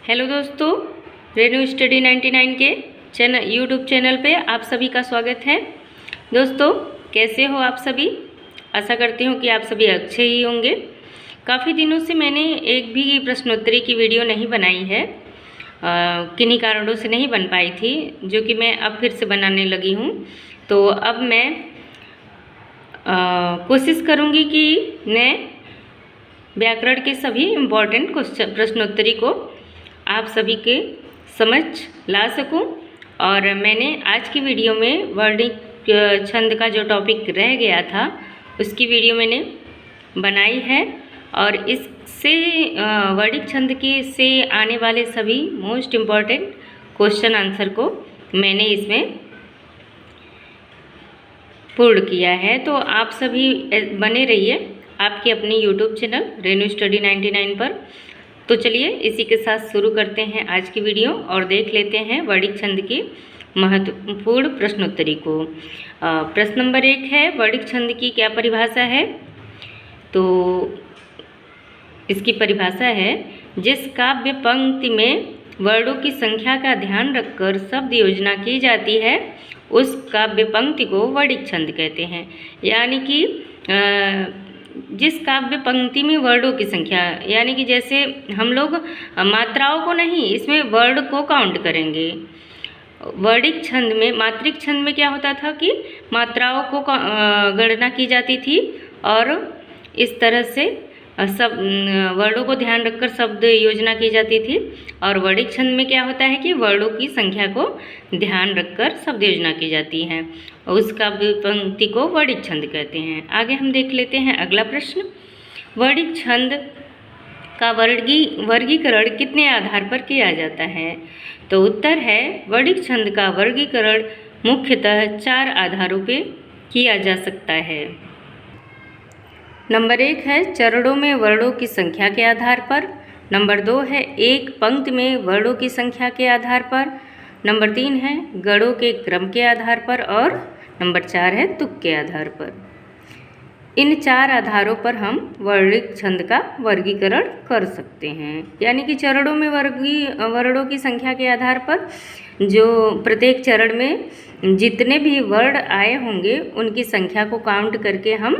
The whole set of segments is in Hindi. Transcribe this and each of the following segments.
हेलो दोस्तों, रेनू स्टडी 99 के यूट्यूब चैनल पे आप सभी का स्वागत है। दोस्तों, कैसे हो आप सभी? आशा करती हूँ कि आप सभी अच्छे ही होंगे। काफ़ी दिनों से मैंने एक भी प्रश्नोत्तरी की वीडियो नहीं बनाई है, किन्हीं कारणों से नहीं बन पाई थी, जो कि मैं अब फिर से बनाने लगी हूँ। तो अब मैं कोशिश करूँगी कि मैं व्याकरण के सभी इम्पॉर्टेंट प्रश्नोत्तरी को आप सभी के समझ ला सकूं। और मैंने आज की वीडियो में वर्णिक छंद का जो टॉपिक रह गया था उसकी वीडियो मैंने बनाई है, और इससे वर्णिक छंद के से आने वाले सभी मोस्ट इम्पॉर्टेंट क्वेश्चन आंसर को मैंने इसमें पूर्ण किया है। तो आप सभी बने रहिए आपके अपने यूट्यूब चैनल रेनू स्टडी 99 पर। तो चलिए इसी के साथ शुरू करते हैं आज की वीडियो और देख लेते हैं वर्णिक छंद की महत्वपूर्ण प्रश्नोत्तरी को। प्रश्न नंबर 1 है, वर्णिक छंद की क्या परिभाषा है? तो इसकी परिभाषा है, जिस काव्य पंक्ति में वर्णों की संख्या का ध्यान रखकर शब्द योजना की जाती है उस काव्य पंक्ति को वर्णिक छंद कहते हैं। यानी कि जिस काव्य पंक्ति में वर्णों की संख्या, यानी कि जैसे हम लोग मात्राओं को नहीं, इसमें वर्ण को काउंट करेंगे। वर्णिक छंद में, मात्रिक छंद में क्या होता था कि मात्राओं को गणना की जाती थी और इस तरह से सब वर्णों को ध्यान रखकर शब्द योजना की जाती थी। और वर्णिक छंद में क्या होता है कि वर्णों की संख्या को ध्यान रखकर शब्द योजना की जाती है, उस काव्य पंक्ति को वर्णिक छंद कहते हैं। आगे हम देख लेते हैं अगला प्रश्न, वर्णिक छंद का वर्गीकरण कितने आधार पर किया जाता है? तो उत्तर है, वर्णिक छंद का वर्गीकरण मुख्यतः 4 आधारों पे किया जा सकता है। नंबर 1 है चरणों में वर्णों की संख्या के आधार पर। नंबर 2 है एक पंक्ति में वर्णों की संख्या के आधार पर। नंबर 3 है गणों के क्रम के आधार पर। और नंबर 4 है तुक के आधार पर। इन 4 आधारों पर हम वर्णिक छंद का वर्गीकरण कर सकते हैं। यानी कि चरणों में वर्णों की संख्या के आधार पर, जो प्रत्येक चरण में जितने भी वर्ण आए होंगे उनकी संख्या को काउंट करके हम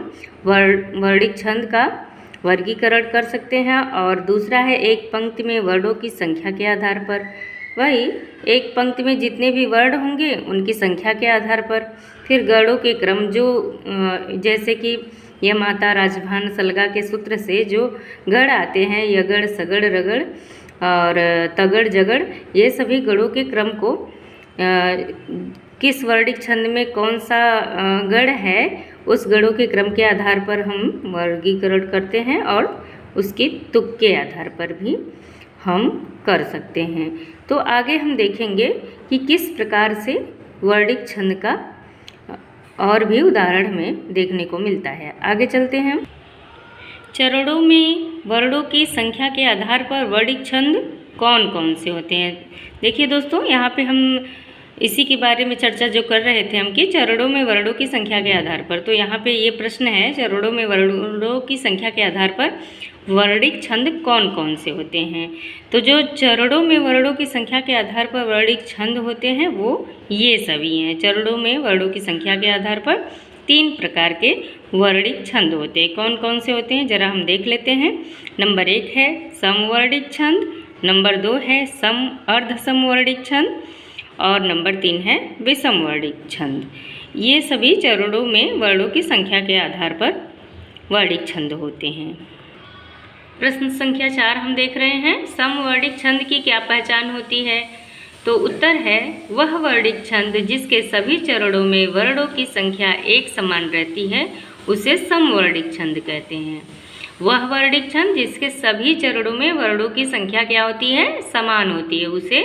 वर्णिक छंद का वर्गीकरण कर सकते हैं। और दूसरा है एक पंक्ति में वर्णों की संख्या के आधार पर, वही एक पंक्ति में जितने भी वर्ण होंगे उनकी संख्या के आधार पर। फिर गणों के क्रम, जो जैसे कि यह माता राजभान सलगा के सूत्र से जो गण आते हैं, यगड़ सगड़ रगड़ और तगड़ जगड़, ये सभी गणों के क्रम को किस वर्णिक छंद में कौन सा गण है उस गणों के क्रम के आधार पर हम वर्गीकरण करते हैं, और उसके तुक के आधार पर भी हम कर सकते हैं। तो आगे हम देखेंगे कि किस प्रकार से वर्णिक छंद का और भी उदाहरण में देखने को मिलता है। आगे चलते हैं। चरणों में वर्णों की संख्या के आधार पर वर्णिक छंद कौन कौन से होते हैं? देखिए दोस्तों, यहाँ पे हम इसी के बारे में चर्चा जो कर रहे थे हम कि चरणों में वर्णों की संख्या के आधार पर। तो यहाँ पे ये प्रश्न है, चरणों में वर्णों की संख्या के आधार पर वर्णिक छंद कौन कौन से होते हैं? तो जो चरणों में वर्णों की संख्या के आधार पर वर्णिक छंद होते हैं वो ये सभी हैं। चरणों में वर्णों की संख्या के आधार पर 3 प्रकार के वर्णिक छंद होते हैं। कौन कौन से होते हैं जरा हम देख लेते हैं। नंबर 1 है समवर्णिक छंद, नंबर 2 है सम अर्ध समवर्णिक छंद, और नंबर 3 है विषम वर्णिक छंद। ये सभी चरणों में वर्णों की संख्या के आधार पर वर्णिक छंद होते हैं। प्रश्न संख्या 4 हम देख रहे हैं, समवर्णिक छंद की क्या पहचान होती है? तो उत्तर है, वह वर्णिक छंद जिसके सभी चरणों में वर्णों की संख्या एक समान रहती है उसे समवर्णिक छंद कहते हैं। वह वर्णिक छंद जिसके सभी चरणों में वर्णों की संख्या क्या होती है? समान होती है, उसे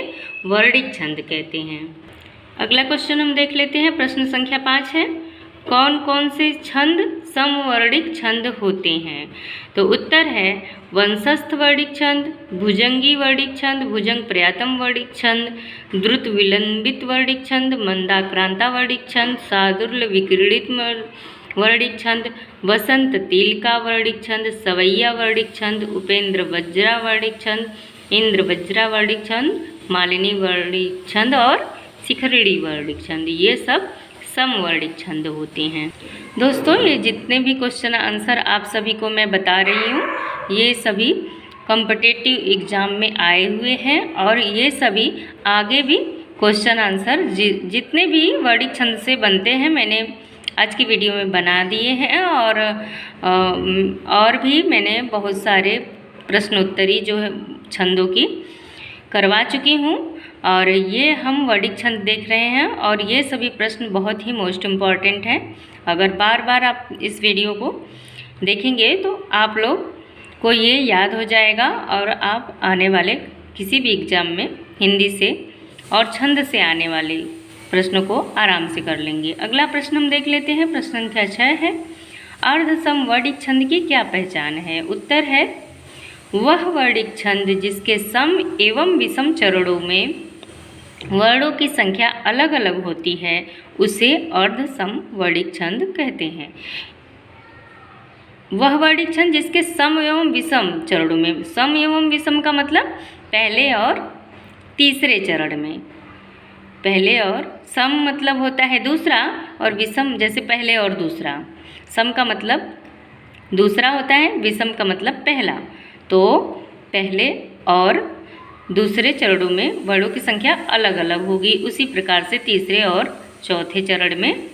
वर्णिक छंद कहते हैं। अगला क्वेश्चन हम देख लेते हैं। प्रश्न संख्या 5 है, कौन कौन से छंद समवर्णिक छंद होते हैं? तो उत्तर है, वंशस्थ वर्णिक छंद, भुजंगी वर्णिक छंद, भुजंग पर्यातम वर्णिक छंद, द्रुत विलंबित वर्णिक छंद, मंदाक्रांता वर्णिक छंद, सादुर्ल विकिरणित वर्णिक छंद, वसंत तिलका वर्णिक छंद, सवैया वर्णिक छंद, उपेंद्र वज्रा वर्णिक छंद, इंद्र वज्रा वर्णिक छंद, मालिनी वर्णिक छंद और शिखरिणी वर्णिक छंद, ये सब समवर्णिक छंद होते हैं। दोस्तों, ये जितने भी क्वेश्चन आंसर आप सभी को मैं बता रही हूँ, ये सभी कॉम्पिटिटिव एग्ज़ाम में आए हुए हैं और ये सभी आगे भी क्वेश्चन आंसर जितने भी वर्णिक छंद से बनते हैं मैंने आज की वीडियो में बना दिए हैं। और भी मैंने बहुत सारे प्रश्नोत्तरी जो है छंदों की करवा चुकी हूँ और ये हम वर्णिक छंद देख रहे हैं और ये सभी प्रश्न बहुत ही मोस्ट इम्पॉर्टेंट हैं। अगर बार बार आप इस वीडियो को देखेंगे तो आप लोग को ये याद हो जाएगा और आप आने वाले किसी भी एग्ज़ाम में हिंदी से और छंद से आने वाले प्रश्नों को आराम से कर लेंगे। अगला प्रश्न हम देख लेते हैं। प्रश्न संख्या 6 है, अर्धसम वर्णिक छंद की क्या पहचान है? उत्तर है, वह वर्णिक छंद जिसके सम एवं विषम चरणों में वर्णों की संख्या अलग अलग होती है उसे अर्धसम वर्णिक छंद कहते हैं। वह वर्णिक छंद जिसके सम एवं विषम चरणों में, सम एवं विषम का मतलब पहले और तीसरे चरण में, पहले और सम मतलब होता है दूसरा और विषम जैसे पहले और दूसरा, सम का मतलब दूसरा होता है, विषम का मतलब पहला। तो पहले और दूसरे चरणों में वर्णों की संख्या अलग अलग होगी। उसी प्रकार से तीसरे और चौथे चरण में,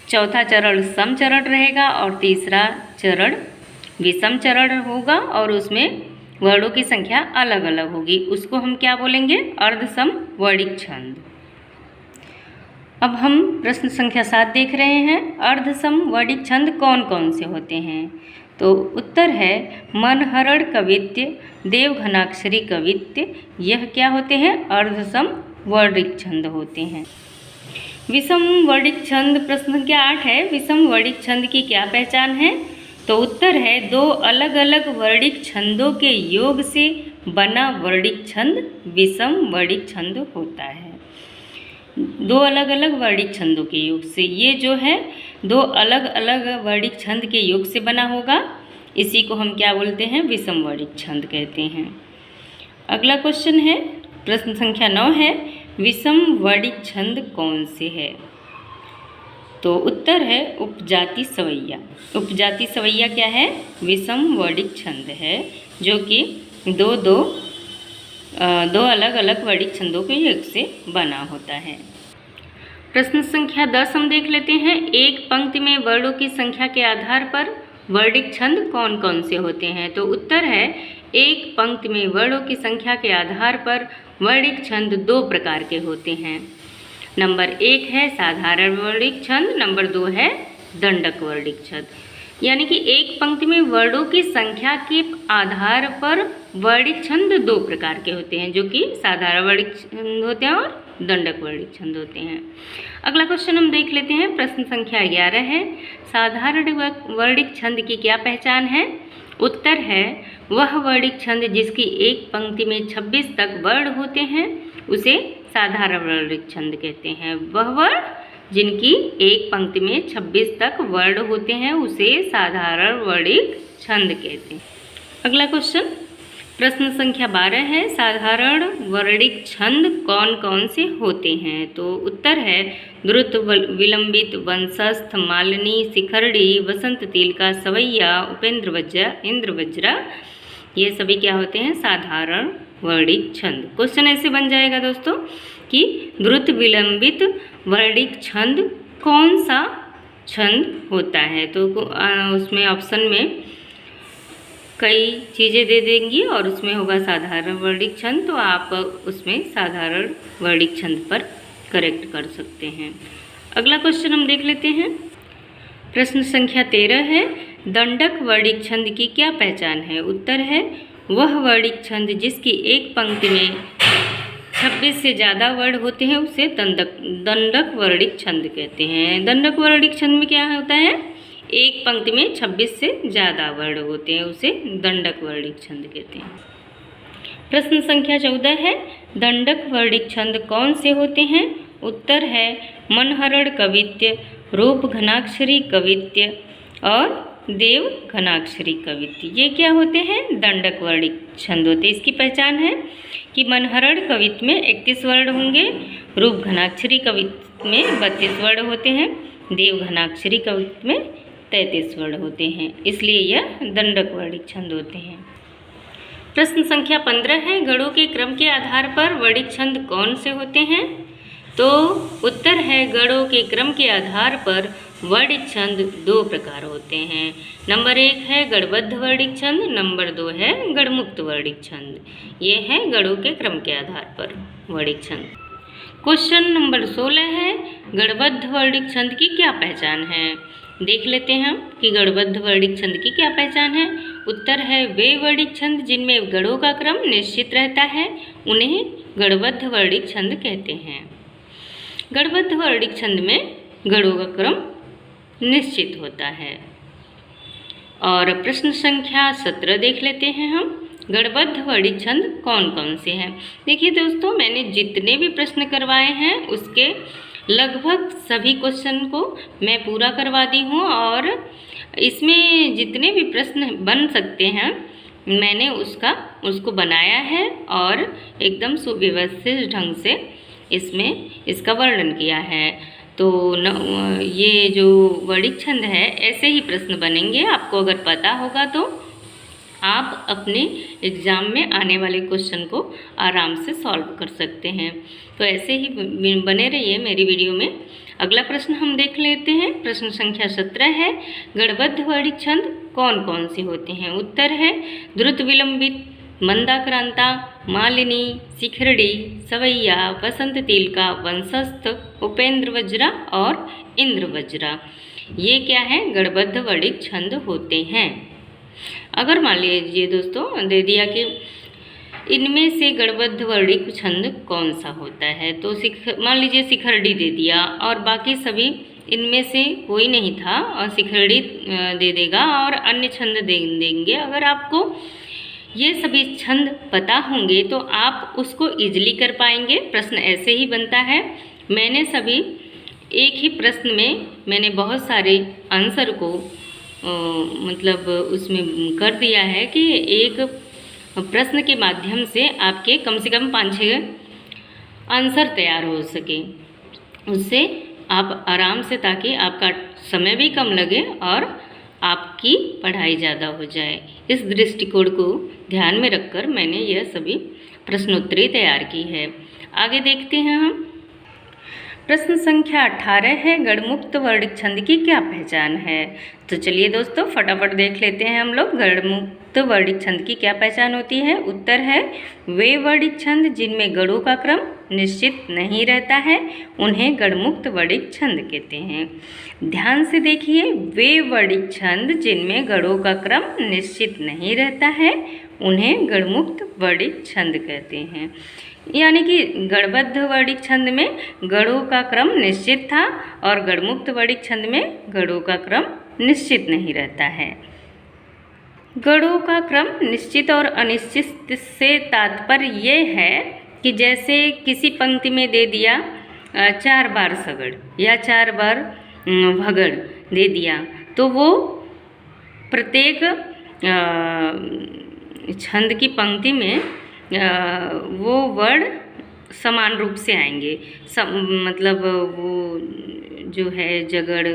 चौथा चरण सम चरण रहेगा और तीसरा चरण विषम चरण होगा और उसमें वर्णों की संख्या अलग अलग होगी। उसको हम क्या बोलेंगे? अर्धसम वर्णिक छंद। अब हम प्रश्न संख्या 7 देख रहे हैं। अर्धसम वर्णिक छंद कौन कौन से होते हैं? तो उत्तर है, मनहरण कवित्य, देवघनाक्षरी कवित्य, यह क्या होते हैं? अर्धसम वर्णिक छंद होते हैं। विषम वर्णिक छंद प्रश्न संख्या 8 है, विषम वर्णिक छंद की क्या पहचान है? तो उत्तर है, दो अलग अलग वर्णिक छंदों के योग से बना वर्णिक छंद विषम वर्णिक छंद होता है। दो अलग अलग वर्णिक छंदों के योग से, ये जो है दो अलग अलग वर्णिक छंद के योग से बना होगा, इसी को हम क्या बोलते हैं? विषम वर्णिक छंद कहते हैं। अगला क्वेश्चन है, प्रश्न संख्या 9 है, विषम वर्णिक छंद कौन से है? तो उत्तर है, उपजाति सवैया। उपजाति सवैया क्या है? विषम वर्णिक छंद है, जो कि दो अलग अलग वर्णिक छंदों के योग से बना होता है। प्रश्न संख्या 10 हम देख लेते हैं। एक पंक्ति में वर्णों की संख्या के आधार पर वर्णिक छंद कौन कौन से होते हैं? तो उत्तर है, एक पंक्ति में वर्णों की संख्या के आधार पर वर्णिक छंद 2 प्रकार के होते हैं। नंबर 1 है साधारण वर्णिक छंद, नंबर 2 है दंडक वर्णिक छंद। यानी कि एक पंक्ति में वर्णों की संख्या के आधार पर वर्णिक छंद 2 प्रकार के होते हैं, जो कि साधारण वर्णिक छंद होते हैं और दंडक वर्णिक छंद होते हैं। अगला क्वेश्चन हम देख लेते हैं। प्रश्न संख्या 11 है, साधारण वर्णिक छंद की क्या पहचान है? उत्तर है, वह वर्णिक छंद जिसकी एक पंक्ति में 26 तक वर्ण होते हैं उसे साधारण वर्णिक छंद कहते हैं। वह वर्ण जिनकी एक पंक्ति में 26 तक वर्ण होते हैं उसे साधारण वर्णिक छंद कहते हैं। अगला क्वेश्चन, प्रश्न संख्या 12 है, साधारण वर्णिक छंद कौन कौन से होते हैं? तो उत्तर है, द्रुत, विलंबित, वंशस्थ, मालिनी, शिखरिणी, वसंत तिलका, सवैया, उपेंद्र वज्रा, इंद्र वज्रा, ये सभी क्या होते हैं? साधारण वर्णिक छंद। क्वेश्चन ऐसे बन जाएगा दोस्तों कि द्रुत विलंबित वर्णिक छंद कौन सा छंद होता है? तो उसमें ऑप्शन में कई चीज़ें दे देंगी और उसमें होगा साधारण वर्णिक छंद, तो आप उसमें साधारण वर्णिक छंद पर करेक्ट कर सकते हैं। अगला क्वेश्चन हम देख लेते हैं। प्रश्न संख्या 13 है, दंडक वर्णिक छंद की क्या पहचान है? उत्तर है, वह वर्णिक छंद जिसकी एक पंक्ति में 26 से ज़्यादा वर्ण होते हैं उसे दंडक वर्णिक छंद कहते हैं। दंडक वर्णिक छंद में क्या होता है? एक पंक्ति में 26 से ज़्यादा वर्ण होते हैं उसे दंडक वर्णिक छंद कहते हैं। प्रश्न संख्या 14 है, दंडक वर्णिक छंद कौन से होते हैं? उत्तर है, मनहरण कवित्य, रूप घनाक्षरी कवित्य और देव घनाक्षरी कवित्त। ये क्या होते हैं? दंडक वर्णिक छंद होते हैं। इसकी पहचान है कि मनहरण कवित्त में 31 वर्ण होंगे, रूप घनाक्षरी कवित्त में 32 वर्ण होते हैं, देव घनाक्षरी कवित्त में 33 वर्ण होते हैं, इसलिए यह दंडक वर्णिक छंद होते हैं। प्रश्न संख्या 15 है, गणों के क्रम के आधार पर वर्णिक छंद कौन से होते हैं? तो उत्तर है, गणों के क्रम के आधार पर वर्णिक छंद 2 प्रकार होते हैं। नंबर 1 है गणबद्ध वर्णिक छंद, नंबर 2 है गणमुक्त वर्णिक छंद। ये है गणों के क्रम के आधार पर वर्णिक छंद। क्वेश्चन नंबर 16 है, गणबद्ध वर्णिक छंद की क्या पहचान है? देख लेते हैं हम कि गणबद्ध वर्णिक छंद की क्या पहचान है। उत्तर है, वे वर्णिक छंद जिनमें गणों का क्रम निश्चित रहता है उन्हें गणबद्ध वर्णिक छंद कहते हैं। गणबद्ध वर्णिक छंद में गणों का क्रम निश्चित होता है। और प्रश्न संख्या 17 देख लेते हैं हम, गणबद्ध वर्णिक छंद कौन कौन से हैं? देखिए दोस्तों, मैंने जितने भी प्रश्न करवाए हैं उसके लगभग सभी क्वेश्चन को मैं पूरा करवा दी हूँ और इसमें जितने भी प्रश्न बन सकते हैं मैंने उसको बनाया है और एकदम सुव्यवस्थित ढंग से इसमें इसका वर्णन किया है। तो ये जो वर्णिक छंद है ऐसे ही प्रश्न बनेंगे। आपको अगर पता होगा तो आप अपने एग्ज़ाम में आने वाले क्वेश्चन को आराम से सॉल्व कर सकते हैं। तो ऐसे ही बने रहिए मेरी वीडियो में। अगला प्रश्न हम देख लेते हैं। प्रश्न संख्या 17 है, गणबद्ध वर्णिक छंद कौन कौन से होते हैं? उत्तर है, द्रुत विलंबित, मंदाक्रांता, मालिनी, शिखरड़ी, सवैया, वसंत तिलका, वंशस्थ, उपेंद्र वज्रा और इंद्र वज्रा। ये क्या है? गणबद्ध वर्णिक छंद होते हैं। अगर मान लीजिए दोस्तों दे दिया कि इनमें से गणबद्ध वर्णिक छंद कौन सा होता है, तो मान लीजिए शिखरड़ी दे दिया और बाकी सभी इनमें से कोई नहीं था और शिखरड़ी दे देगा और अन्य छंद देंगे। अगर आपको ये सभी छंद पता होंगे तो आप उसको इजीली कर पाएंगे। प्रश्न ऐसे ही बनता है। मैंने सभी एक ही प्रश्न में मैंने बहुत सारे आंसर को मतलब उसमें कर दिया है कि एक प्रश्न के माध्यम से आपके कम से कम 5-6 आंसर तैयार हो सके। उससे आप आराम से, ताकि आपका समय भी कम लगे और आपकी पढ़ाई ज़्यादा हो जाए, इस दृष्टिकोण को ध्यान में रखकर मैंने यह सभी प्रश्नोत्तरी तैयार की है। आगे देखते हैं हम। प्रश्न संख्या 18 है, गणमुक्त वर्णिक छंद की क्या पहचान है? तो चलिए दोस्तों फटाफट देख लेते हैं हम लोग गणमुक्त वर्णिक छंद की क्या पहचान होती है। उत्तर है, वे वर्णिक छंद जिनमें गणों का क्रम निश्चित नहीं रहता है उन्हें गणमुक्त वर्णिक छंद कहते हैं। ध्यान से देखिए, वे वर्णिक छंद जिनमें गणों का क्रम निश्चित नहीं रहता है उन्हें गणमुक्त वर्णिक छंद कहते हैं। यानी कि गणबद्ध वर्णिक छंद में गणों का क्रम निश्चित था और गणमुक्त वर्णिक छंद में गणों का क्रम निश्चित नहीं रहता है। गणों का क्रम निश्चित और अनिश्चित से तात्पर्य ये है कि जैसे किसी पंक्ति में दे दिया 4 बार सगड़ या 4 बार भगड़ दे दिया, तो वो प्रत्येक छंद की पंक्ति में वो वर्ण समान रूप से आएंगे। मतलब वो जो है जगड़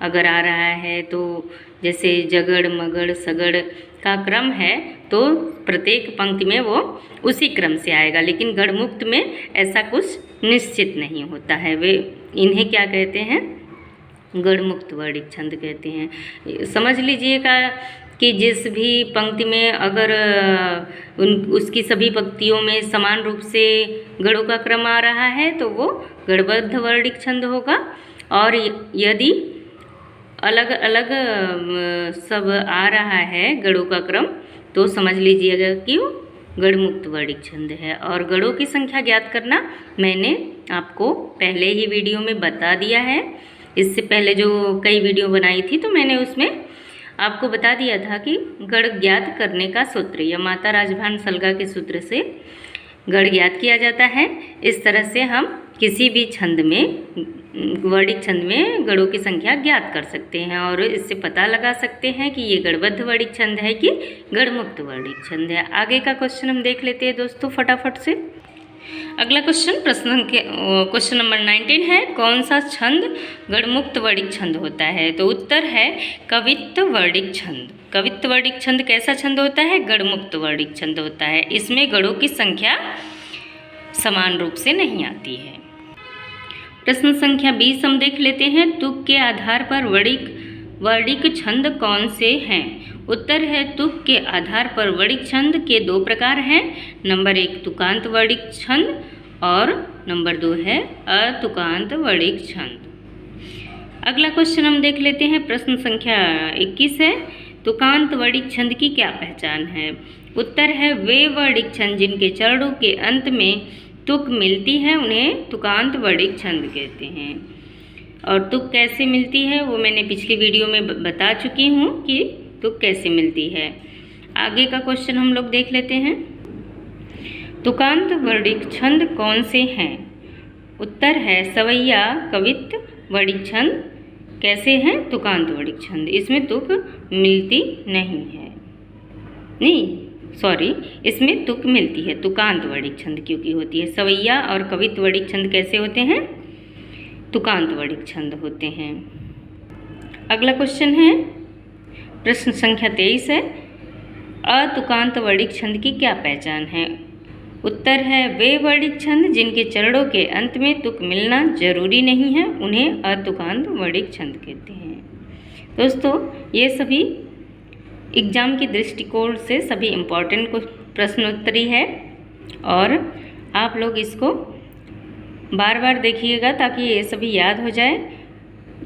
अगर आ रहा है तो जैसे जगड़ मगड़ सगड़ का क्रम है तो प्रत्येक पंक्ति में वो उसी क्रम से आएगा। लेकिन गणमुक्त में ऐसा कुछ निश्चित नहीं होता है। वे इन्हें क्या कहते हैं? गणमुक्त वर्णिक छंद कहते हैं। समझ लीजिएगा कि जिस भी पंक्ति में अगर उसकी सभी पंक्तियों में समान रूप से गणों का क्रम आ रहा है तो वो गणबद्ध वर्णिक छंद होगा, और यदि अलग अलग सब आ रहा है गणों का क्रम तो समझ लीजिएगा कि वो गणमुक्त वर्णिक छंद है। और गणों की संख्या ज्ञात करना मैंने आपको पहले ही वीडियो में बता दिया है। इससे पहले जो कई वीडियो बनाई थी तो मैंने उसमें आपको बता दिया था कि गण ज्ञात करने का सूत्र या माता राजभान सलगा के सूत्र से गण ज्ञात किया जाता है। इस तरह से हम किसी भी छंद में वर्णिक छंद में गणों की संख्या ज्ञात कर सकते हैं और इससे पता लगा सकते हैं कि ये गणबद्ध वर्णिक छंद है कि गणमुक्त वर्णिक छंद है। आगे का क्वेश्चन हम देख लेते हैं दोस्तों फटाफट से। अगला क्वेश्चन क्वेश्चन नंबर 19 है, कौन सा छंद गणमुक्त वर्णिक छंद होता है? तो उत्तर है कवित्व वर्णिक छंद। कवित्व वर्णिक छंद कैसा छंद होता है? गणमुक्त वर्णिक छंद होता है। इसमें गणों की संख्या समान रूप से नहीं आती है। प्रश्न संख्या 20 हम देख लेते हैं, तुक के आधार पर वर्णिक छंद कौन से हैं? उत्तर है तुक के आधार पर वर्णिक छंद के 2 प्रकार हैं। नंबर 1 तुकांत वर्णिक छंद और नंबर 2 है अतुकांत वर्णिक छंद। अगला क्वेश्चन हम देख लेते हैं, प्रश्न संख्या 21 है, तुकांत वर्णिक छंद की क्या पहचान है? उत्तर है वे वर्णिक छंद जिनके चरणों के अंत में तुक मिलती है उन्हें तुकांत वर्णिक छंद कहते हैं। और तुक कैसे मिलती है वो मैंने पिछली वीडियो में बता चुकी हूँ कि तुक कैसे मिलती है। आगे का क्वेश्चन हम लोग देख लेते हैं, तुकांत वर्णिक छंद कौन से हैं? उत्तर है सवैया कवित्व वर्णिक छंद। कैसे हैं? तुकांत वर्णिक छंद। इसमें तुक मिलती नहीं है, इसमें तुक मिलती है, तुकांत वर्णिक छंद क्योंकि होती है। सवैया और कवित्व वर्णिक छंद कैसे होते हैं? तुकांत वर्णिक छंद होते हैं। अगला क्वेश्चन है, प्रश्न संख्या 23 है, अतुकांत वर्णिक छंद की क्या पहचान है? उत्तर है वे वर्णिक छंद जिनके चरणों के अंत में तुक मिलना जरूरी नहीं है उन्हें अतुकांत वर्णिक छंद कहते हैं। दोस्तों ये सभी एग्जाम के दृष्टिकोण से सभी इम्पॉर्टेंट प्रश्नोत्तरी है और आप लोग इसको बार बार देखिएगा ताकि ये सभी याद हो जाए।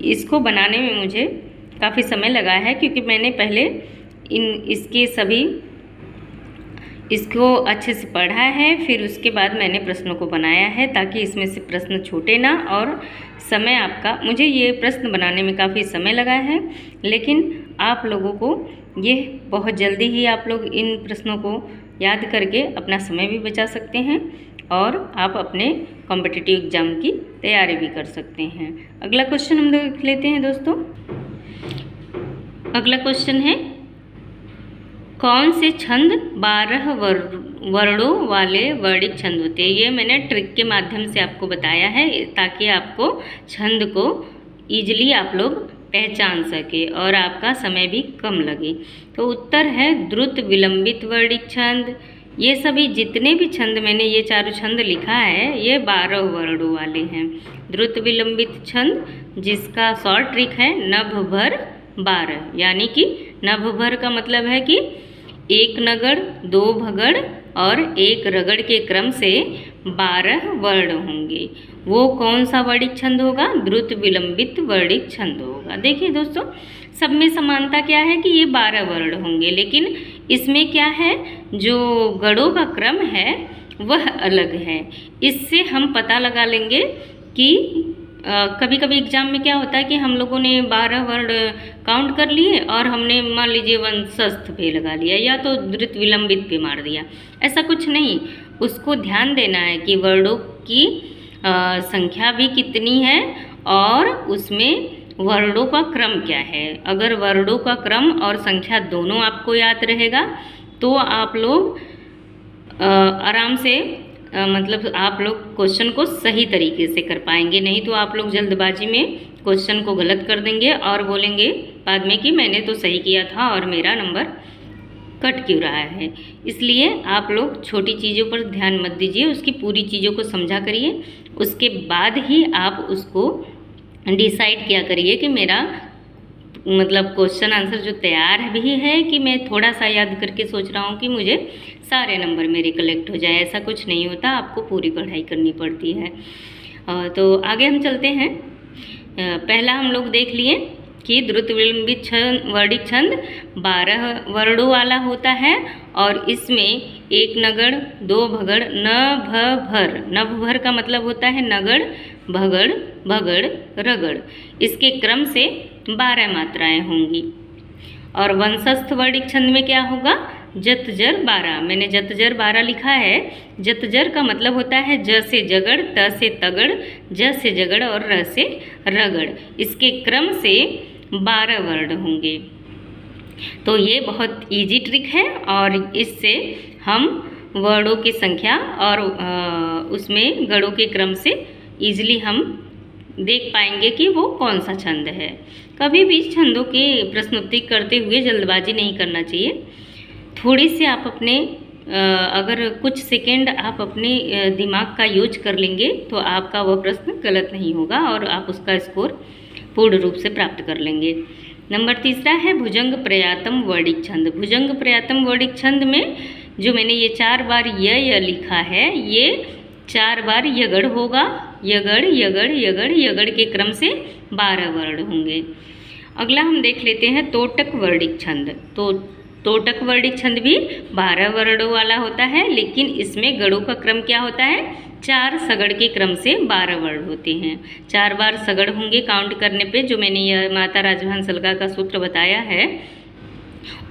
इसको बनाने में मुझे काफ़ी समय लगा है क्योंकि मैंने पहले इसको अच्छे से पढ़ा है, फिर उसके बाद मैंने प्रश्नों को बनाया है ताकि इसमें से प्रश्न छूटे ना। और समय आपका, मुझे ये प्रश्न बनाने में काफ़ी समय लगा है, लेकिन आप लोगों को ये बहुत जल्दी ही आप लोग इन प्रश्नों को याद करके अपना समय भी बचा सकते हैं और आप अपने कॉम्पिटिटिव एग्ज़ाम की तैयारी भी कर सकते हैं। अगला क्वेश्चन हम देख लेते हैं दोस्तों। अगला क्वेश्चन है, कौन से छंद 12 वर्णों वाले वर्णिक छंद होते हैं? ये मैंने ट्रिक के माध्यम से आपको बताया है ताकि आपको छंद को ईजिली आप लोग पहचान सके और आपका समय भी कम लगे। तो उत्तर है द्रुत विलंबित वर्णिक छंद। ये सभी जितने भी छंद मैंने ये चारों छंद लिखा है ये 12 वर्णों वाले हैं। द्रुत विलंबित छंद जिसका शॉर्ट ट्रिक है नभ भर 12, यानी कि नभ भर का मतलब है कि 1 नगड़ 2 भगड़ और 1 रगड़ के क्रम से 12 वर्ण होंगे। वो कौन सा वर्णिक छंद होगा? द्रुत विलंबित वर्णिक छंद होगा। देखिए दोस्तों, सब में समानता क्या है कि ये 12 वर्ण होंगे, लेकिन इसमें क्या है, जो गणों का क्रम है वह अलग है। इससे हम पता लगा लेंगे कि कभी कभी एग्जाम में क्या होता है कि हम लोगों ने 12 वर्ण काउंट कर लिए और हमने मान लीजिए वंशस्थ पे लगा लिया या तो द्रुत विलंबित पे मार दिया। ऐसा कुछ नहीं, उसको ध्यान देना है कि वर्णों की संख्या भी कितनी है और उसमें वर्णों का क्रम क्या है। अगर वर्णों का क्रम और संख्या दोनों आपको याद रहेगा तो आप लोग आराम से मतलब आप लोग क्वेश्चन को सही तरीके से कर पाएंगे। नहीं तो आप लोग जल्दबाजी में क्वेश्चन को गलत कर देंगे और बोलेंगे बाद में कि मैंने तो सही किया था और मेरा नंबर कट क्यों रहा है। इसलिए आप लोग छोटी चीज़ों पर ध्यान मत दीजिए, उसकी पूरी चीज़ों को समझा करिए, उसके बाद ही आप उसको डिसाइड किया करिए कि मेरा मतलब क्वेश्चन आंसर जो तैयार भी है कि मैं थोड़ा सा याद करके सोच रहा हूँ कि मुझे सारे नंबर मेरे कलेक्ट हो जाए। ऐसा कुछ नहीं होता, आपको पूरी पढ़ाई करनी पड़ती है। तो आगे हम चलते हैं। पहला हम लोग देख लिए कि द्रुत विलंबित वर्णिक छंद 12 वर्णों वाला होता है और इसमें 1 नगड़ 2 भगड़ नभ भर। नभ भर का मतलब होता है नगड़ भगड़ भगड़ रगड़। इसके क्रम से 12 मात्राएं होंगी। और वंशस्थ वर्णिक छंद में क्या होगा? जतजर 12। मैंने जतजर 12 लिखा है। जतजर का मतलब होता है ज से जगड़, त से तगड़, ज से जगड़ और र से रगड़। इसके क्रम से 12 वर्ण होंगे। तो ये बहुत इजी ट्रिक है और इससे हम वर्णों की संख्या और उसमें गणों के क्रम से इजीली हम देख पाएंगे कि वो कौन सा छंद है। कभी भी छंदों की प्रश्नोत्तरी करते हुए जल्दबाजी नहीं करना चाहिए। थोड़ी सी आप अपने अगर कुछ सेकंड आप अपने दिमाग का यूज कर लेंगे तो आपका वह प्रश्न गलत नहीं होगा और आप उसका स्कोर पूर्ण रूप से प्राप्त कर लेंगे। नंबर तीसरा है भुजंग प्रयातम वर्णिक छंद। भुजंग प्रयातम वर्णिक छंद में जो मैंने ये 4 बार य लिखा है, ये 4 बार यगड़ होगा। यगड़ यगड़ यगड़ यगड़ के क्रम से 12 वर्ण होंगे। अगला हम देख लेते हैं तोटक वर्णिक छंद। तो तोटक वर्णिक छंद भी 12 वर्णों वाला होता है, लेकिन इसमें गणों का क्रम क्या होता है? 4 सगड़ के क्रम से 12 वर्ण होते हैं। 4 बार सगड़ होंगे काउंट करने पे। जो मैंने यह माता राजहंस सलगा का सूत्र बताया है,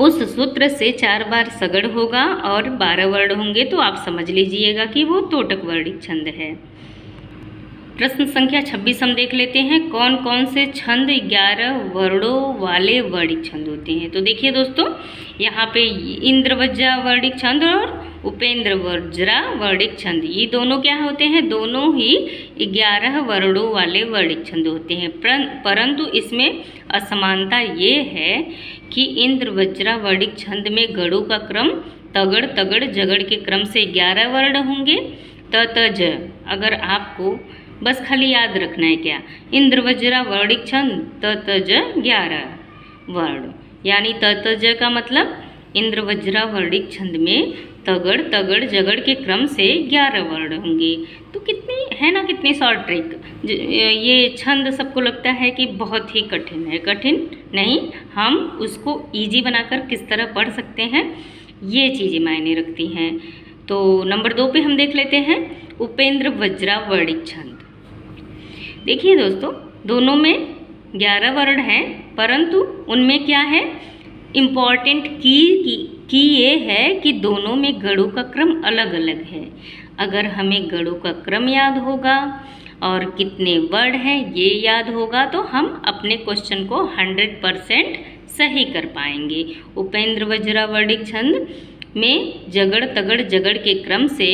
उस सूत्र से 4 बार सगड़ होगा और 12 वर्ण होंगे, तो आप समझ लीजिएगा कि वो तोटक वर्णिक छंद है। प्रश्न संख्या 26 हम देख लेते हैं। कौन कौन से छंद 11 वर्णों वाले वर्णिक छंद होते हैं? तो देखिए दोस्तों, यहाँ पे इंद्रवज्रा वर्णिक छंद और उपेंद्र वज्रा वर्णिक छंद, ये दोनों क्या होते हैं? दोनों ही 11 वर्णों वाले वर्णिक छंद होते हैं। परंतु इसमें असमानता ये है कि इंद्रवज्रा वर्णिक छंद में गणों का क्रम तगड़ तगड़ जगड़ के क्रम से 11 वर्ण होंगे। त त ज अगर आपको बस खाली याद रखना है क्या, इंद्रवज्रा वर्णिक छंद त त ज 11 वर्ण, यानी त त ज का मतलब इंद्रवज्रा वर्णिक छंद में तगड़ तगड़ जगड़ के क्रम से 11 वर्ण होंगे। तो कितनी है ना, कितनी शॉर्ट ट्रिक। ये छंद सबको लगता है कि बहुत ही कठिन है। कठिन नहीं, हम उसको इजी बनाकर किस तरह पढ़ सकते हैं, ये चीज़ें मायने रखती हैं। तो नंबर 2 पे हम देख लेते हैं उपेंद्र वज्रा वर्णिक छंद। देखिए दोस्तों, दोनों में 11 वर्ण हैं, परंतु उनमें क्या है, इम्पॉर्टेंट की ये है कि दोनों में गणों का क्रम अलग अलग है। अगर हमें गणों का क्रम याद होगा और कितने वर्ण हैं ये याद होगा, तो हम अपने क्वेश्चन को 100% सही कर पाएंगे। उपेंद्र वज्रा वर्णिक छंद में जगड़ तगड़ जगड़ के क्रम से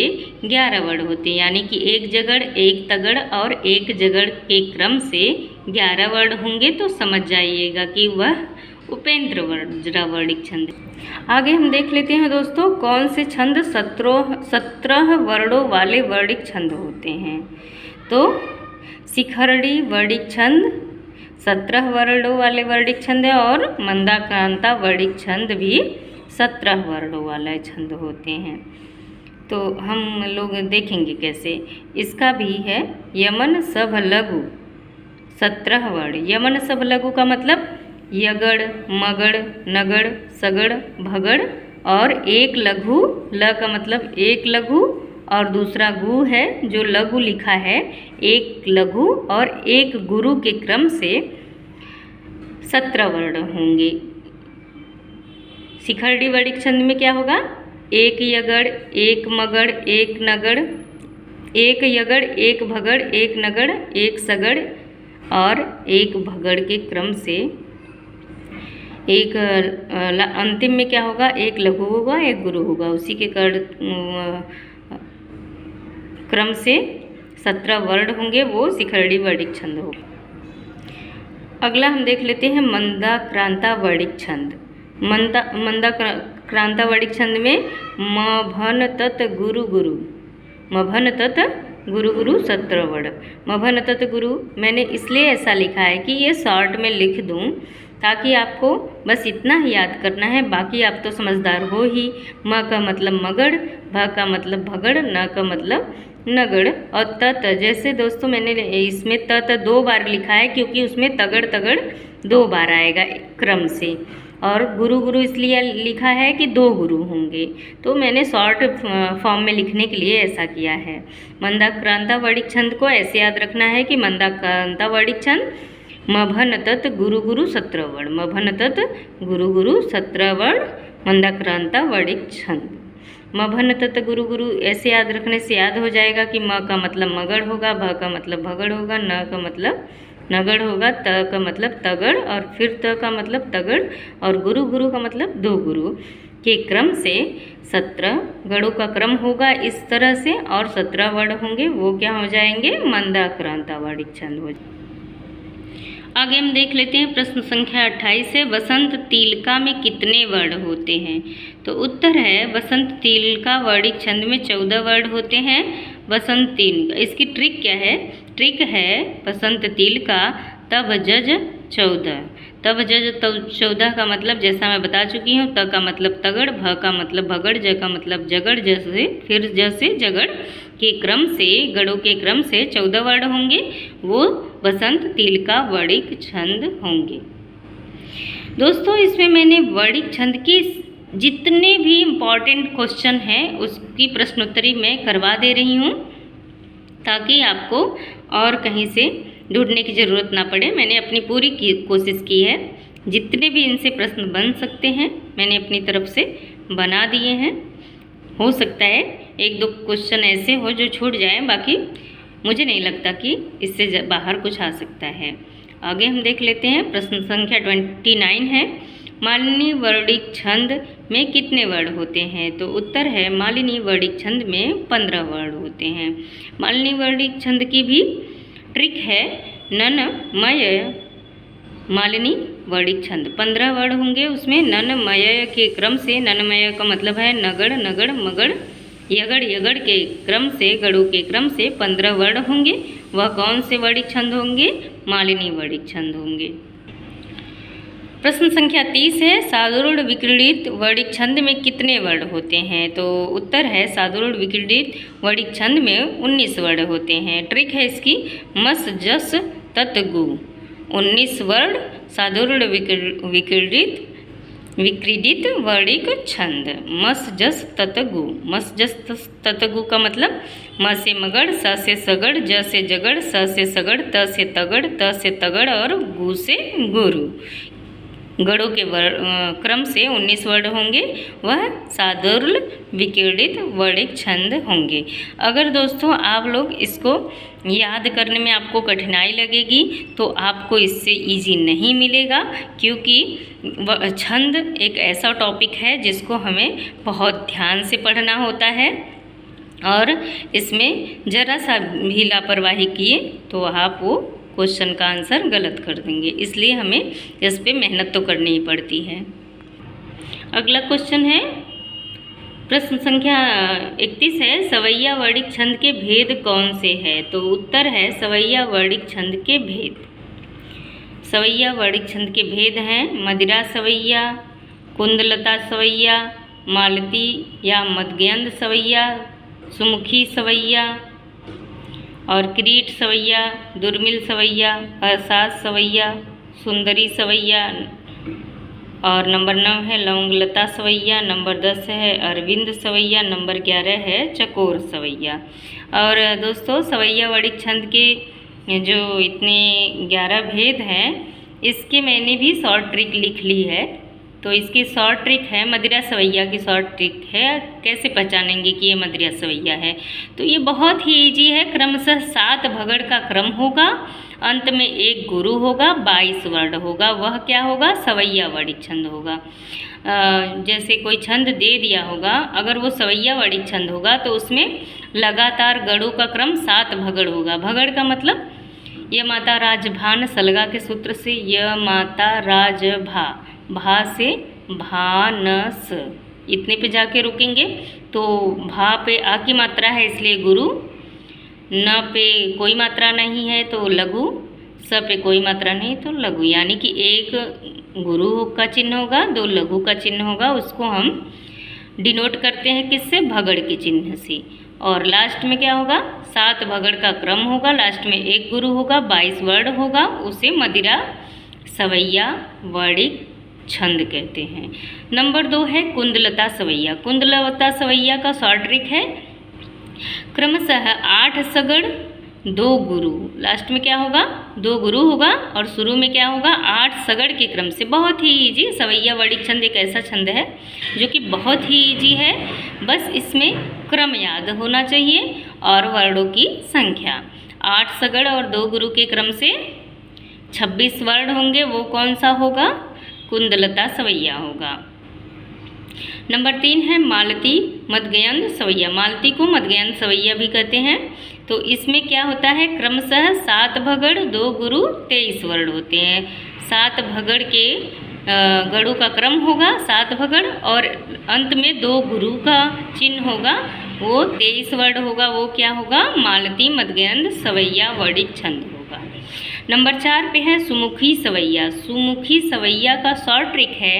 11 वर्ण होते हैं, यानी कि एक जगड़ एक तगड़ और एक जगड़ के क्रम से 11 वर्ण होंगे। तो समझ जाइएगा कि वह उपेंद्र वज्रा वर्णिक छंद। आगे हम देख लेते हैं दोस्तों, कौन से छंद 17 वर्णों वाले वर्णिक छंद होते हैं। तो शिखरड़ी वर्णिक छंद 17 वर्णों वाले वर्णिक छंद है और मंदाक्रांता वर्णिक छंद भी 17 वर्णों वाले छंद होते हैं। तो हम लोग देखेंगे कैसे। इसका भी है यमन सभ लघु 17 वर्ण। यमन सभ लघु का मतलब यगड़ मगड़ नगड़ सगड़ भगड़ और एक लघु, ल का मतलब एक लघु और दूसरा गु है जो लघु लिखा है, एक लघु और एक गुरु के क्रम से 17 वर्ण होंगे। शिखरड़ी वर्णिक छंद में क्या होगा, एक यगड़ एक मगड़ एक नगड़, एक यगड़ एक भगड़ एक नगड़ एक सगड़ और एक भगड़ के क्रम से एक अंतिम में क्या होगा, एक लघु होगा एक गुरु होगा, उसी के क्रम से 17 वर्ण होंगे, वो शिखरड़ी वर्णिक छंद होगा। अगला हम देख लेते हैं मंदाक्रांता वर्णिक छंद। मंदाक्रांता वर्णिक छंद में म भन तत गुरु गुरु, म भन तत गुरु गुरु 17 वर्ण। म भन तत गुरु मैंने इसलिए ऐसा लिखा है कि ये शॉर्ट में लिख दूं ताकि आपको बस इतना ही याद करना है, बाकी आप तो समझदार हो ही। म का मतलब मगड़, भ का मतलब भगड़, न का मतलब नगड़ और तत। जैसे दोस्तों मैंने इसमें तत 2 बार लिखा है क्योंकि उसमें तगड़ तगड़ 2 बार आएगा क्रम से, और गुरु गुरु इसलिए लिखा है कि 2 गुरु होंगे। तो मैंने शॉर्ट फॉर्म में लिखने के लिए ऐसा किया है। मंदाक्रांता वर्णिक छंद को ऐसे याद रखना है कि मंदाक्रांता वर्णिक छंद म भन तत गुरु गुरु 17 वर्ण, म भन तत गुरु गुरु 17 वर्ण मंदाक्रांता वर्णिक छंद। मभन तत गुरु गुरु ऐसे याद रखने से याद हो जाएगा कि म का मतलब मगड़ होगा, भ का मतलब भगड़ होगा, न का मतलब नगड़ होगा, त का मतलब तगड़ और फिर त का मतलब तगड़ और गुरु गुरु का मतलब दो गुरु के क्रम से 17 गणों का क्रम होगा इस तरह से और 17 वर्ण होंगे, वो क्या हो जाएंगे? मंदाक्रांता वर्णिक छंद हो जाएंगे। आगे हम देख लेते हैं प्रश्न संख्या 28 है, बसंत तिलका में कितने वर्ण होते हैं? तो उत्तर है बसंत तिलका वर्णिक छंद में 14 वर्ण होते हैं। बसंत तिलका, इसकी ट्रिक क्या है? ट्रिक है बसंत तिलका तब जज 14, तब जज 14 का मतलब जैसा मैं बता चुकी हूँ, त का मतलब तगड़, भ का मतलब भगड़, ज का मतलब जगड़, जैसे फिर जैसे जगड़ के क्रम से, गणों के क्रम से 14 वर्ण होंगे, वो बसंत तिलका वर्णिक छंद होंगे। दोस्तों इसमें मैंने वर्णिक छंद के जितने भी इम्पॉर्टेंट क्वेश्चन हैं उसकी प्रश्नोत्तरी मैं करवा दे रही हूँ ताकि आपको और कहीं से ढूंढने की ज़रूरत ना पड़े। मैंने अपनी पूरी कोशिश की है, जितने भी इनसे प्रश्न बन सकते हैं मैंने अपनी तरफ से बना दिए हैं। हो सकता है एक दो क्वेश्चन ऐसे हो जो छूट जाए, बाकी मुझे नहीं लगता कि इससे बाहर कुछ आ सकता है। आगे हम देख लेते हैं प्रश्न संख्या 29 है, मालिनी वर्णिक छंद में कितने वर्ण होते हैं? तो उत्तर है मालिनी वर्णिक छंद में 15 वर्ण होते हैं। मालिनी वर्णिक छंद की भी ट्रिक है नन मय मालिनी वर्णिक छंद 15 वर्ण होंगे, उसमें नन मय के क्रम से, ननमय का मतलब है नगड़, नगड़, मगड़, यगड़, यगड़ के क्रम से, गणों के क्रम से 15 वर्ण होंगे। वह कौन से वर्णिक छंद होंगे? मालिनी वर्णिक छंद होंगे। प्रश्न संख्या 30 है, साधारण विक्रीडित वर्णिक छंद में कितने वर्ण होते हैं? तो उत्तर है साधारण विक्रीडित वर्णिक छंद में 19 वर्ण होते हैं। ट्रिक है इसकी मस जस तत गु, 19 वर्ण साधारण विक्रीडित वर्णिक छंद। मस जस तत गु, मस जस तत गु का मतलब म से मगड़, स से सगड़, ज से जगड़, स से सगड़, त से तगड़, त से तगड़ और गु से गुरु। गणों के क्रम से 19 वर्ण होंगे, वह साधारण विक्रीडित वर्णिक छंद होंगे। अगर दोस्तों आप लोग इसको याद करने में आपको कठिनाई लगेगी तो आपको इससे इजी नहीं मिलेगा, क्योंकि छंद एक ऐसा टॉपिक है जिसको हमें बहुत ध्यान से पढ़ना होता है और इसमें ज़रा सा भी लापरवाही किए तो आप वो क्वेश्चन का आंसर गलत कर देंगे, इसलिए हमें इस पे मेहनत तो करनी ही पड़ती है। अगला क्वेश्चन है प्रश्न संख्या 31 है, सवैया वर्णिक छंद के भेद कौन से है? तो उत्तर है सवैया वर्णिक छंद के भेद। सवैया वर्णिक छंद के भेद हैं मदिरा सवैया, कुंदलता सवैया, मालती या मदगयंद सवैया, सुमुखी सवैया और किरीट सवैया, दुर्मिल सवैया, अरसास सवैया, सुंदरी सवैया और नंबर 9 है लौंगलता सवैया, नंबर 10 है अरविंद सवैया, नंबर 11 है चकोर सवैया। और दोस्तों सवैया वर्णिक छंद के जो इतने 11 भेद हैं इसके मैंने भी शॉर्ट ट्रिक लिख ली है। तो इसकी शॉर्ट ट्रिक है मदिरा सवैया की शॉर्ट ट्रिक है, कैसे पहचानेंगे कि ये मदिरा सवैया है? तो ये बहुत ही इजी है, क्रमशः 7 भगड़ का क्रम होगा, अंत में एक गुरु होगा, 22 वर्ण होगा, वह क्या होगा? सवैया वर्णिक छंद होगा। जैसे कोई छंद दे दिया होगा, अगर वो सवैया वर्णिक छंद होगा तो उसमें लगातार गणों का क्रम 7 भगड़ होगा। भगड़ का मतलब य माता राजभान सलगा के सूत्र से य माता राजभा, भा से भानस, इतने पे जाके रुकेंगे। तो भा पे आ की मात्रा है इसलिए गुरु, न पे कोई मात्रा नहीं है तो लघु, स पे कोई मात्रा नहीं तो लघु, यानी कि एक गुरु का चिन्ह होगा, 2 लघु का चिन्ह होगा, उसको हम डिनोट करते हैं किससे? भगड़ के चिन्ह से। और लास्ट में क्या होगा? 7 भगड़ का क्रम होगा, लास्ट में एक गुरु होगा, 22 वर्ण होगा, उसे मदिरा सवैया वर्णिक छंद कहते हैं। नंबर 2 है कुंदलता सवैया। कुंदलता सवैया का शॉर्ट ट्रिक है क्रमशः 8 सगड़, 2 गुरु, लास्ट में क्या होगा 2 गुरु होगा और शुरू में क्या होगा 8 सगड़ के क्रम से। बहुत ही इजी सवैया वर्णिक छंद एक ऐसा छंद है जो कि बहुत ही इजी है, बस इसमें क्रम याद होना चाहिए और वर्णों की संख्या। 8 सगड़ और 2 गुरु के क्रम से 26 वर्ण होंगे, वो कौन सा होगा कुंदलता सवैया होगा। नंबर 3 है मालती मदगयंद सवैया। मालती को मदगयंद सवैया भी कहते हैं। तो इसमें क्या होता है क्रमशः 7 भगड़ 2 गुरु 23 वर्ण होते हैं। 7 भगड़ के गढ़ों का क्रम होगा 7 भगड़ और अंत में 2 गुरु का चिन्ह होगा, वो 23 वर्ण होगा, वो क्या होगा मालती मदगयंद सवैया वर्णिक छंद होगा। नंबर 4 पे है सुमुखी सवैया। सुमुखी सवैया का शॉर्ट ट्रिक है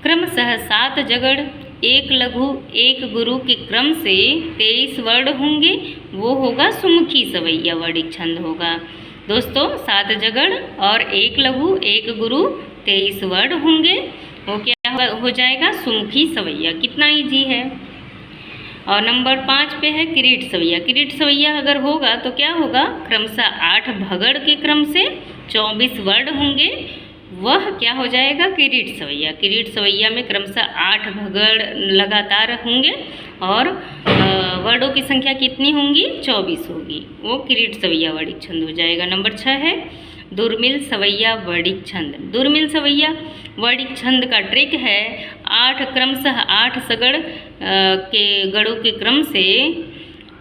क्रमशः 7 जगड़ 1 लघु 1 गुरु के क्रम से 23 वर्ण होंगे, वो होगा सुमुखी सवैया वर्णिक छंद होगा। दोस्तों 7 जगड़ और 1 लघु 1 गुरु 23 वर्ण होंगे, वो क्या हो जाएगा सुमुखी सवैया। कितना इजी है। और नंबर 5 पे है किरीट सवैया। किरीट सवैया अगर होगा तो क्या होगा क्रमशः 8 भगड़ के क्रम से 24 वर्ण होंगे, वह क्या हो जाएगा किरीट सवैया। किरीट सवैया में क्रमशः 8 भगड़ लगातार होंगे और वर्णों की संख्या कितनी होंगी 24 होगी, वो किरीट सवैया वर्णिक छंद हो जाएगा। नंबर 6 है दुर्मिल सवैया वर्णिक छंद। दुर्मिल सवैया वर्णिक छंद का ट्रिक है 8 क्रमशः 8 सगड़ के गढ़ों के क्रम से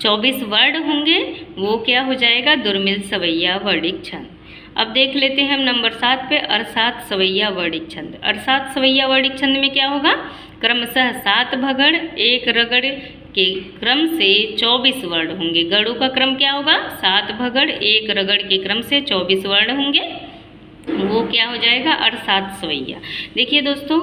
24 वर्ण होंगे, वो क्या हो जाएगा दुर्मिल सवैया वर्णिक छंद। अब देख लेते हैं हम नंबर 7 पे अरसात सवैया वर्णिक छंद। अरसात सवैया वर्णिक छंद में क्या होगा क्रमशः 7 भगड़ 1 रगड़ के क्रम से 24 वर्ण होंगे। गढ़ों का क्रम क्या होगा 7 भगड़ 1 रगड़ के क्रम से 24 वर्ण होंगे, वो क्या हो जाएगा अरसात सवैया। देखिए दोस्तों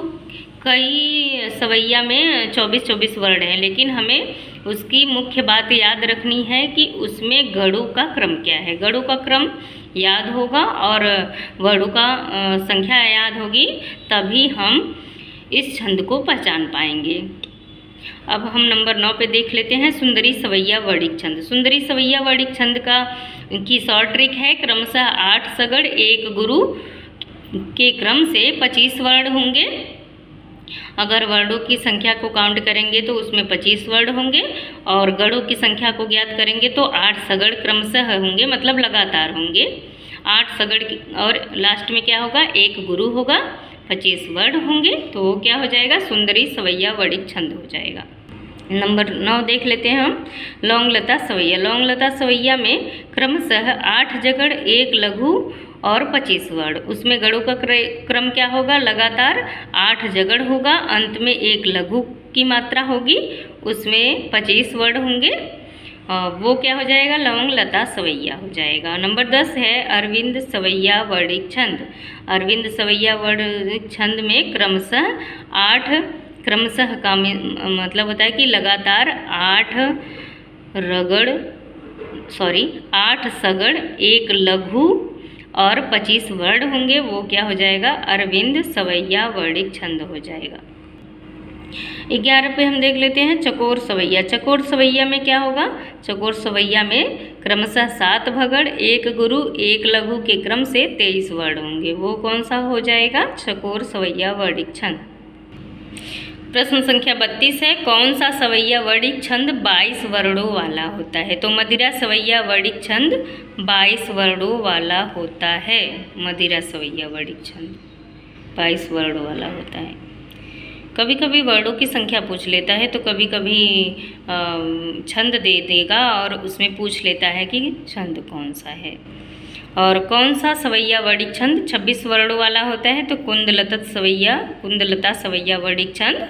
कई सवैया में 24-24 वर्ण हैं, लेकिन हमें उसकी मुख्य बात याद रखनी है कि उसमें गढ़ों का क्रम क्या है। गढ़ों का क्रम याद होगा और वर्णों का संख्या याद होगी, तभी हम इस छंद को पहचान पाएंगे। अब हम नंबर 9 पे देख लेते हैं सुंदरी सवैया वर्णिक छंद। सुंदरी सवैया वर्णिक छंद की शॉर्ट ट्रिक है क्रमशः 8 सगड़ 1 गुरु के क्रम से 25 वर्ण होंगे। अगर वर्णों की संख्या को काउंट करेंगे तो उसमें 25 वर्ण होंगे और गढ़ों की संख्या को ज्ञात करेंगे तो 8 सगड़ क्रमशः होंगे, मतलब लगातार होंगे 8 सगड़ और लास्ट में क्या होगा 1 गुरु होगा, 25 वर्ण होंगे, तो वो क्या हो जाएगा सुंदरी सवैया वर्णिक छंद हो जाएगा। नंबर 9 देख लेते हैं हम लौंगलता सवैया। लौंगलता सवैया में क्रमशः 8 जगड़ 1 लघु और 25 वर्ण। उसमें गढ़ों का क्रम क्या होगा लगातार 8 जगड़ होगा, अंत में 1 लघु की मात्रा होगी, उसमें 25 वर्ण होंगे, वो क्या हो जाएगा लौंगलता सवैया हो जाएगा। नंबर 10 है अरविंद सवैया वर्णिक छंद। अरविंद सवैया वर्णिक छंद में क्रमशः 8 क्रमशः का मतलब होता है कि लगातार 8 सगड़ 1 लघु और 25 वर्ण होंगे, वो क्या हो जाएगा अरविंद सवैया वर्णिक छंद हो जाएगा। 11 पे हम देख लेते हैं चकोर सवैया। चकोर सवैया में क्या होगा चकोर सवैया में क्रमशः 7 भगड़ 1 गुरु 1 लघु के क्रम से 23 वर्ण होंगे, वो कौन सा हो जाएगा चकोर सवैया वर्णिक छंद। प्रश्न संख्या 32 है कौन सा सवैया वर्णिक छंद 22 वर्णों वाला होता है। तो मदिरा सवैया वर्णिक छंद 22 वर्णों वाला होता है। मदिरा सवैया वर्णिक छंद 22 वर्णों वाला होता है। कभी कभी वर्णों की संख्या पूछ लेता है तो कभी कभी छंद दे देगा और उसमें पूछ लेता है कि छंद कौन सा है। और कौन सा सवैया वर्णिक छंद 26 वर्णों वाला होता है। तो कुंदलता सवैया वर्णिक छंद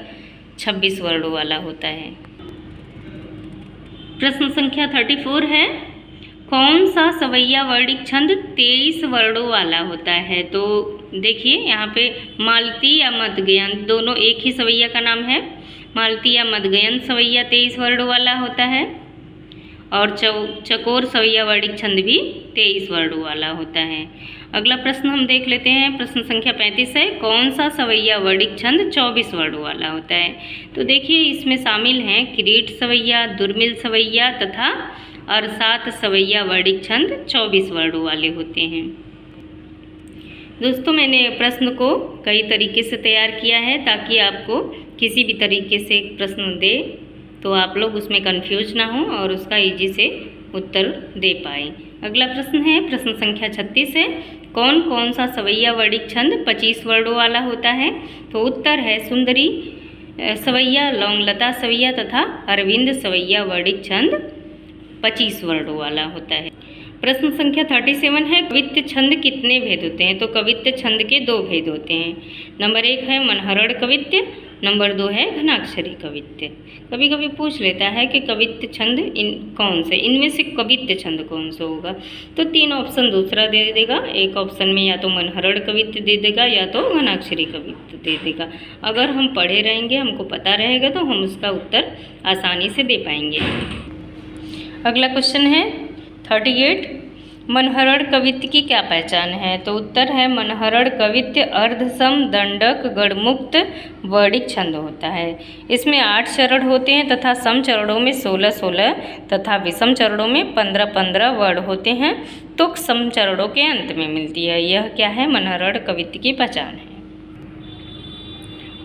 26 वर्णों वाला होता है। प्रश्न संख्या 34 है कौन सा सवैया वर्णिक छंद 23 वर्णों वाला होता है। तो देखिए यहाँ पे मालती या मदगयंत दोनों एक ही सवैया का नाम है। मालती या मदगयंत सवैया 23 वर्णों वाला होता है और चकोर सवैया वर्णिक छंद भी 23 वर्णों वाला होता है। अगला प्रश्न हम देख लेते हैं। प्रश्न संख्या 35 है कौन सा सवैया वर्णिक छंद 24 वर्णों वाला होता है। तो देखिए इसमें शामिल हैं किरीट सवैया, दुर्मिल सवैया तथा और 7 सवैया वर्णिक छंद 24 वर्णों वाले होते हैं। दोस्तों, मैंने प्रश्न को कई तरीके से तैयार किया है ताकि आपको किसी भी तरीके से एक प्रश्न दे तो आप लोग उसमें कंफ्यूज ना हो और उसका इजी से उत्तर दे पाए। अगला प्रश्न है, प्रश्न संख्या 36 है, कौन कौन सा सवैया वर्णिक छंद 25 वर्णों वाला होता है? तो उत्तर है सुंदरी सवैया, लौंगलता सवैया तथा अरविंद सवैया वर्णिक छंद 25 वर्णों वाला होता है। प्रश्न संख्या 37 है, कवित्त छंद कितने भेद होते हैं? तो कवित्त छंद के 2 भेद होते हैं। नंबर 1 है मनहरण कवित्त, नंबर 2 है घनाक्षरी कवित्त। कभी कभी पूछ लेता है कि कवित्त छंद कौन से, इनमें से कवित्त छंद कौन सा होगा? तो 3 ऑप्शन दूसरा दे देगा। एक ऑप्शन में या तो मनहरण कवित्त दे देगा या तो घनाक्षरी कवित्त दे देगा। अगर हम पढ़े रहेंगे, हमको पता रहेगा तो हम उसका उत्तर आसानी से दे पाएंगे। अगला क्वेश्चन है 38, मनहरण कवित्त की क्या पहचान है? तो उत्तर है मनहरण कवित्त अर्धसम, दंडक, गढ़मुक्त वर्णिक छंद होता है। इसमें 8 चरण होते हैं तथा सम चरणों में 16-16 तथा विषम चरणों में 15-15 वर्ण होते हैं। तुक सम चरणों के अंत में मिलती है। यह क्या है? मनहरण कवित्त की पहचान है।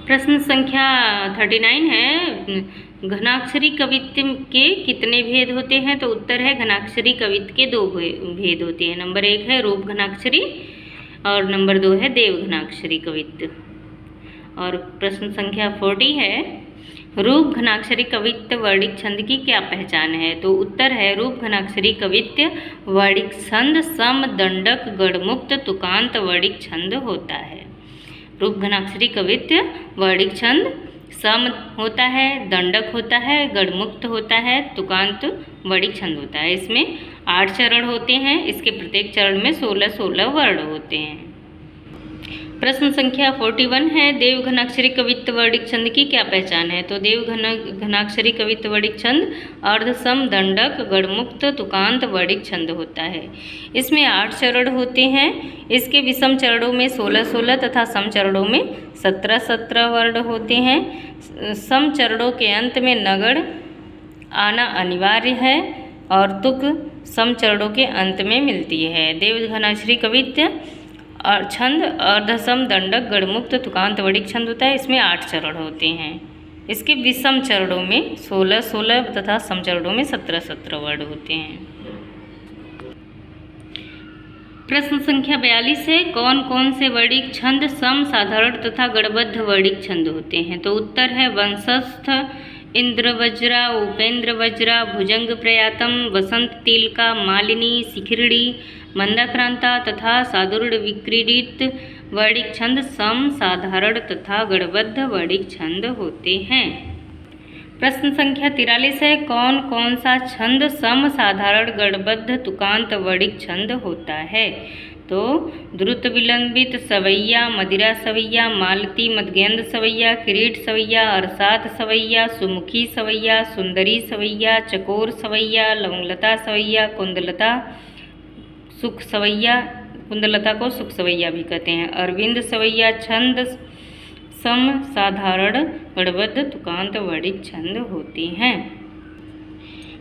प्रश्न संख्या 39 है, घनाक्षरी कवित्त के कितने भेद होते हैं? तो उत्तर है घनाक्षरी कवित्त के 2 भेद होते हैं। नंबर 1 है रूप घनाक्षरी और नंबर 2 है देव घनाक्षरी कवित्त। और प्रश्न संख्या 40 है, रूप घनाक्षरी कवित्त वर्णिक छंद की क्या पहचान है? तो उत्तर है रूप घनाक्षरी कवित्त वर्णिक छंद सम, दंडक, गढ़मुक्त, तुकांत वर्णिक छंद होता है। रूप घनाक्षरी कवित्त वर्णिक छंद सम होता है, दंडक होता है, गढ़मुक्त होता है, तुकांत वर्णिक छंद होता है। इसमें 8 चरण होते हैं। इसके प्रत्येक चरण में 16-16 वर्ण होते हैं। प्रश्न संख्या 41 है, देव घनाक्षरी कवित्त वर्णिक छंद की क्या पहचान है? तो देव घनाक्षरी कवित्त वर्णिक छंद अर्धसम, दंडक, गढ़मुक्त, तुकांत वर्णिक छंद होता है। इसमें 8 चरण होते हैं। इसके विषम चरणों में 16-16 तथा सम चरणों में 17-17 वर्ण होते हैं। सम चरणों के अंत में नगढ़ आना अनिवार्य है और तुक सम चरणों के अंत में मिलती है। देव घनाक्षरी कवित्त और छंद अर्धसम, दंडक, गढ़मुक्त, तुकांत वर्णिक छंद होता है। इसमें 8 चरण होते हैं। इसके विषम चरणों में 16-16 तथा सम चरणों में 17-17 वर्ण होते हैं। प्रश्न संख्या 42 है, कौन कौन से वर्णिक छंद सम, साधारण तथा गढ़बद्ध वर्णिक छंद होते हैं? तो उत्तर है वंशस्थ, इंद्रवज्रा, उपेंद्र वज्रा, भुजंग प्रयातम, वसंत तिलका, मालिनी, शिखिरणी, मंदाक्रांता तथा सादुर्ण विक्रीडित वर्णिक छंद सम, साधारण तथा गढ़बद्ध वर्णिक छंद होते हैं। प्रश्न संख्या 43 है, कौन कौन सा छंद सम, साधारण, गढ़बद्ध, तुकांत वर्णिक छंद होता है? तो द्रुत विलंबित सवैया, मदिरा सवैया, मालती मध्यंद सवैया, किरीट सवैया, अरसात सवैया, सुमुखी सवैया, सुंदरी सवैया, चकोर सवैया, लवंगलता सवैया, कुंदलता सुख सवैया, कुंदलता को सुख सवैया भी कहते हैं। अरविंद सवैया छंद सम, साधारण, गढ़बद्ध, तुकांत वर्णिक छंद होते हैं।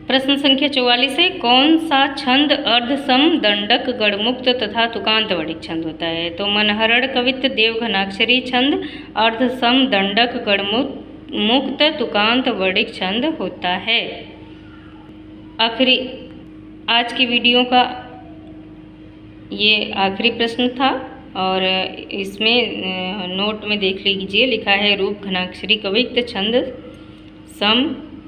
प्रश्न संख्या 44 है, कौन सा छंद अर्धसम, दंडक, गढ़मुक्त तथा तुकांत वर्णिक छंद होता है? तो मनहरण कवित्त देव घनाक्षरी छंद अर्धसम, दंडक, गढ़मुक्त, तुकांत वर्णिक छंद होता है। आखिरी आज की वीडियो का ये आखिरी प्रश्न था और इसमें नोट में देख लीजिए, लिखा है रूप घनाक्षरी कवित्त छंद सम,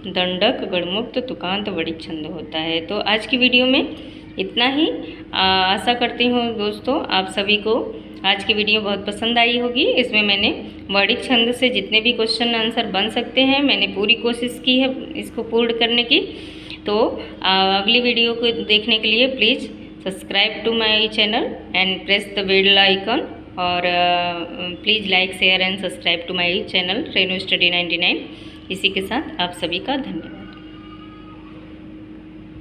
दंडक, गढ़मुक्त, तुकांत वर्णिक छंद होता है। तो आज की वीडियो में इतना ही। आशा करती हूँ दोस्तों आप सभी को आज की वीडियो बहुत पसंद आई होगी। इसमें मैंने वर्णिक छंद से जितने भी क्वेश्चन आंसर बन सकते हैं मैंने पूरी कोशिश की है इसको पूर्ण करने की। तो अगली वीडियो को देखने के लिए please subscribe to my channel and press the bell icon और please like, share and subscribe to my channel Renu study 99। इसी के साथ आप सभी का धन्यवाद।